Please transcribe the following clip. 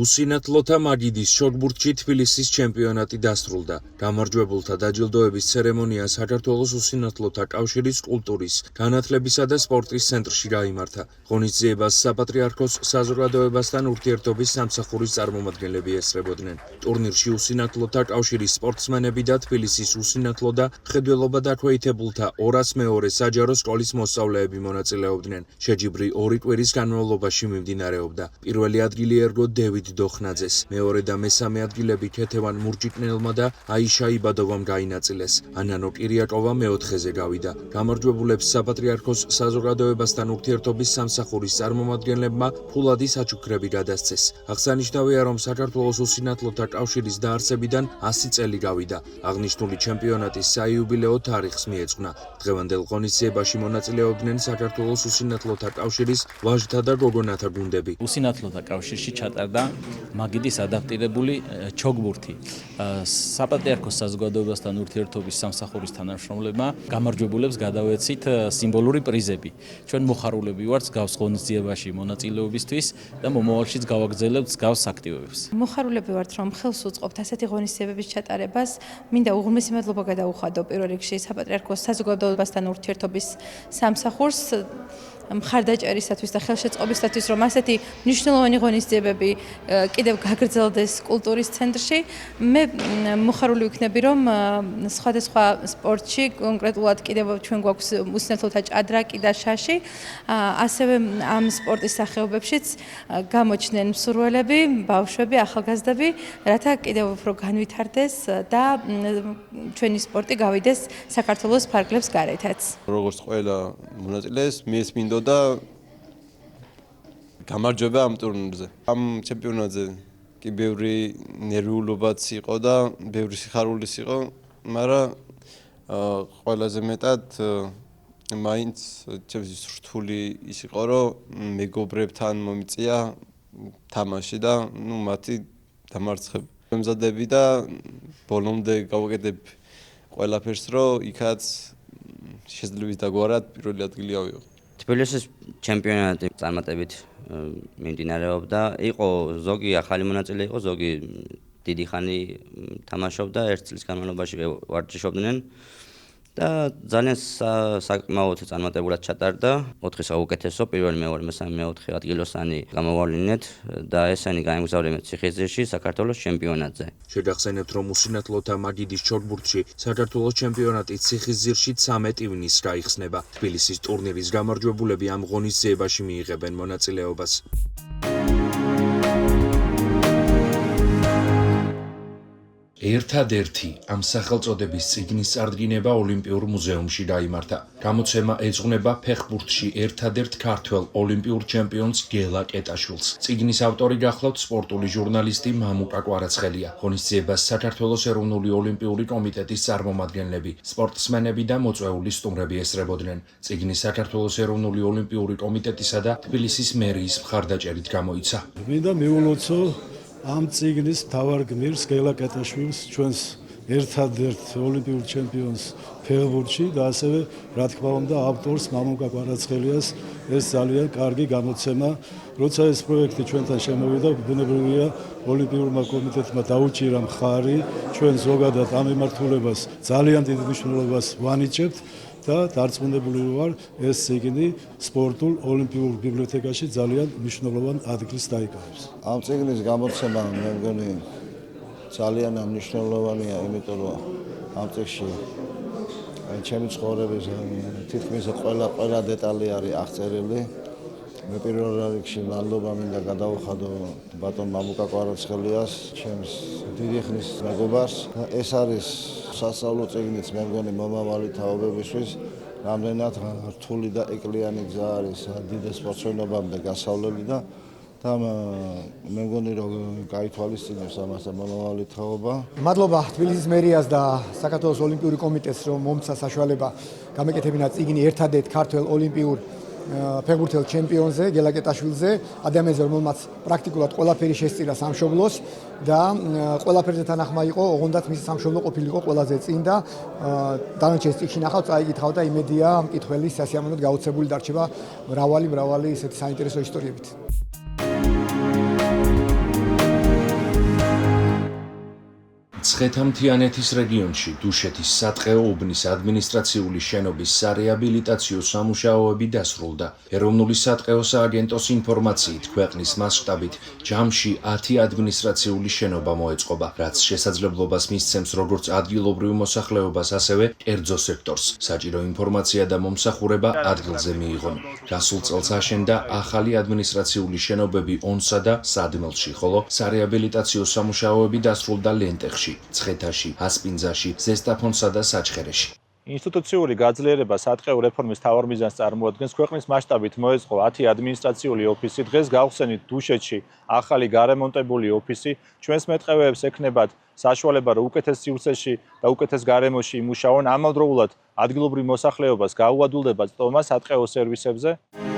უსინათლოთა მაგიდის შორბურთში თბილისის ჩემპიონატი დასრულდა. გამარჯვებულთა დაჯილდოების ცერემონია საქართველოს უსინათლოთა კავშირის კულტურის, განათლებისა და სპორტის ცენტრში გაიმართა. ღონისძიებას საპატრიარქოს საზოგადოებასთან ურთიერთობის სამსახურის წარმომადგენლები ესწრებოდნენ. ტურნირში უსინათლოთა კავშირის სპორტსმენები და თბილისის უსინათლო და მხედველობა დაქვეითებულთა 202 საჯარო სკოლის მოსწავლეები მონაწილეობდნენ. შეჯიბრი 2 კვირის განმავლობაში მიმდინარეობდა. პირველი ადგილი ერგო დევიდ დოხნაძეს, მეორე და მესამე ადგილები ქეთევან მურჯიკნელმა და აიშა იბადოვამ გაინაწილეს. ანანო კირიაკოვა მეოთხეზე გავიდა. გამარჯვებულებს საპატრიარქოს საზოგადოებასთან ურთიერთობის სამსახურის წარმომადგენლებმა ფულადი საჩუქრები გადასცეს. აღსანიშნავია, რომ საქართველოს უსინათლოთა კავშირის დაარსებიდან 100 წელი გავიდა. აღნიშნული ჩემპიონატის საიუბილეო თარიღს მიეძღვნა. დღევანდელ ღონისძიებაში მონაწილეობდნენ საქართველოს უსინათლოთა კავშირის ვაჟთა და გოგონათა გუნდები. უსინათლოთა კავშირში ჩატარდა მაგიდის ადაპტირებული ჩოგბურთი. საპატრიარქოს საზოგადოებასთან ურთიერთობის სამსახურის თანამშრომლებმა გამარჯვებულებს გადავეცით სიმბოლური პრიზები. ჩვენ მოხარულები ვართ გავს ღონისძიებაში მონაწილეობისთვის და მომავალშიც გავაგრძელებთ გავს აქტივობებს. მოხარულები ვართ, რომ ხელს უწყობთ ასეთი ღონისძიებების ჩატარებას. მინდა უღრმესი მადლობა გადაუხადო პირველ რიგში საპატრიარქოს საზოგადოებასთან ურთიერთობის სამსახურს მხარდაჭერისათვის და ხელშეწყობისათვის, რომ ასეთი მნიშვნელოვანი ღონისძიებები კიდევ გაგრძელდეს კულტურის ცენტრში. მე მოხარული ვიქნები, რომ სხვადასხვა სპორტში, კონკრეტულად კიდევ ჩვენ გვაქვს უსინათლოთა ჭადრაკი და შაში, ასევე ამ სპორტის სახეობებშიც გამოჩნდნენ მსურველები, ბავშვები, ახალგაზრდები, რათა კიდევ უფრო განვითარდეს და ჩვენი სპორტი გავიდეს საქართველოს ფარგლებს გარეთაც. როგორც ყველა მონაწილეს, მეც მინდოდა გამარჯვება ამ ტურნირზე. ამ ჩემპიონატზე კი ბევრი ნერვიულობაც იყო და ბევრი სიხარულიც იყო, მაგრამ ყველაზე მეტად მაინც ჩემთვის რთული ის იყო, რომ მეგობრებთან მომიწია თამაში და მათი დამარცხება. მემზადები და ბოლომდე გავაკეთებ ყველაფერს, რომ იქაც შეძლებს დაგვარად პირველი ადგილი ავიღო. თბილისის ჩემპიონატი წარმატებით მიმდინარეობდა. იყო ზოგი ახალი მონაწილე იყო, ზოგი დიდი ხანი თამაშობდა, 1 წლის განმავლობაში ვარჯიშობდნენ და ძალიან საკმაოდ წარმატებულად ჩატარდა. 4 საუკეთესო, პირველი, მეორე, მესამე, მეოთხე ადგილოსანი გამოავლინეთ და ესენი გაემგზავრნენ ციხისძირში საქართველოს ჩემპიონატზე. შეგახსენებთ, რომ უსინათლოთა მაგიდის ჩოგბურთში საქართველოს ჩემპიონატი ციხისძირში 13 ივნისს გაიხსნება. თბილისის ტურნირის გამარჯვებულები ამ ღონისძიებაში მიიღებენ მონაწილეობას. ერთადერთი ამ სახელწოდების წიგნის წარდგინება ოლიმპიურ მუზეუმში გაიმართა. გამოცემა ეძღვნება ფეხბურთში ერთადერთ ქართველ ოლიმპიურ ჩემპიონს გელა კეტაშვილს. წიგნის ავტორი გახლავთ სპორტული ჟურნალისტი მამუკა კვარაცხელია. ღონისძიებას საქართველოს ეროვნული ოლიმპიური კომიტეტის წარმომადგენლები, სპორტსმენები და მოწვეული სტუმრები ესწრებოდნენ. წიგნი საქართველოს ეროვნული ოლიმპიური კომიტეტისა და თბილისის მერიის მხარდაჭერით გამოიცა. მინდა მიულოცო ამ წიგნის მთავარ გმირს გელა კეტაშვილს, ჩვენს ერთადერთ ოლიმპიურ ჩემპიონს ფეხბურთში და ასევე რა თქმა უნდა ავტორს მამუკა კვარაცხელიას. ეს ძალიან კარგი გამოცემა. როცა ეს პროექტი ჩვენთან შემოვიდა, ბუნებრივია ოლიმპიურმა კომიტეტმა დაუჭირა მხარი, ჩვენ ზოგადად ამ მიმართულებას ძალიან დიდ მნიშვნელობას ვანიჭებთ და დარწმუნებული ვარ, ეს წიგნი სპორტულ ოლიმპიურ ბიბლიოთეკაში ძალიან მნიშვნელოვან ადგილს დაიკავებს. ამ წიგნის გამოცემა მე მგონი ძალიან მნიშვნელოვანია, იმიტომ რომ ამ წიგნში ჩემი ცხოვრების თითქმის ყველა დეტალი არის აღწერილი. მე პირველ რიგში მადლობა მინდა გადაუხადო ბატონ მამუკა კვარაცხელიას, ჩემს დიდი ხნის მეგობარს. ეს არის სასწავლო წიგნიც მე მგონი მომავალი თაობებისთვის, რამდენად რთული და ეკლიანი გზა არის დიდ სპორტსმენობამდე გასავლელი და მე მგონი რომ გაითვალისწინებს ამას მომავალი თაობა. მადლობა თბილისის მერიას და საქართველოს ოლიმპიური კომიტეტს, რომ მომცა საშუალება გამეკეთებინა წიგნი ერთადერთ ქართველ ოლიმპიურ ფეხბურთელ ჩემპიონზე, გელა კეტაშვილზე, ადამიანზე, რომელმაც პრაქტიკულად ყველაფერი შესწირა სამშობლოს და ყველაფერზე თანახმა იყო, ოღონდაც მისი სამშობლო ყოფილიყო ყველაზე წინ და დანარჩენ წიგნში ნახავთ, წაიკითხავ და იმედია მკითხველის სასიამოვნოდ გაოცებული დარჩება მრავალი ესეთი საინტერესო ისტორიებით. მცხეთა-მთიანეთის რეგიონში დუშეთის სატყეო უბნის ადმინისტრაციული შენობის სარეაბილიტაციო სამუშაოები დასრულდა. ეროვნული სატყეო სააგენტოს ინფორმაციით, ქვეყნის მასშტაბით ჯამში 10 ადმინისტრაციული შენობა მოეწყობა, რაც შესაძლებლობას მისცემს როგორც ადგილობრივ მოსახლეობას, ასევე კერძო სექტორს. საჭირო ინფორმაცია და მომსახურება ადგილზე მიიღონ. გასულ წელს აშენდა ახალი ადმინისტრაციული შენობები ონსა და სადმელში, ხოლო სარეაბილიტაციო სამუშაოები დასრულდა ლენტეხში, ცხეთაში, ასპინძაში, ზესტაფონსა და საჩხერეში. ინსტიტუციური გაძლიერება სატყეო რეფორმის მთავარ მიზანს წარმოადგენს. ქვეყნის მასშტაბით მოეწყო 10 ადმინისტრაციული ოფისი. დღეს გავხსენით დუშეთში ახალი გარემონტებული ოფისი. ჩვენს მეტყევეებს ექნებათ საშუალება, რომ უკეთეს სივრცეში და უკეთეს გარემოში იმუშაონ. ამავდროულად ადგილობრივ მოსახლეობას გაუადვილდებათ სტომა სატყეო სერვისებზე.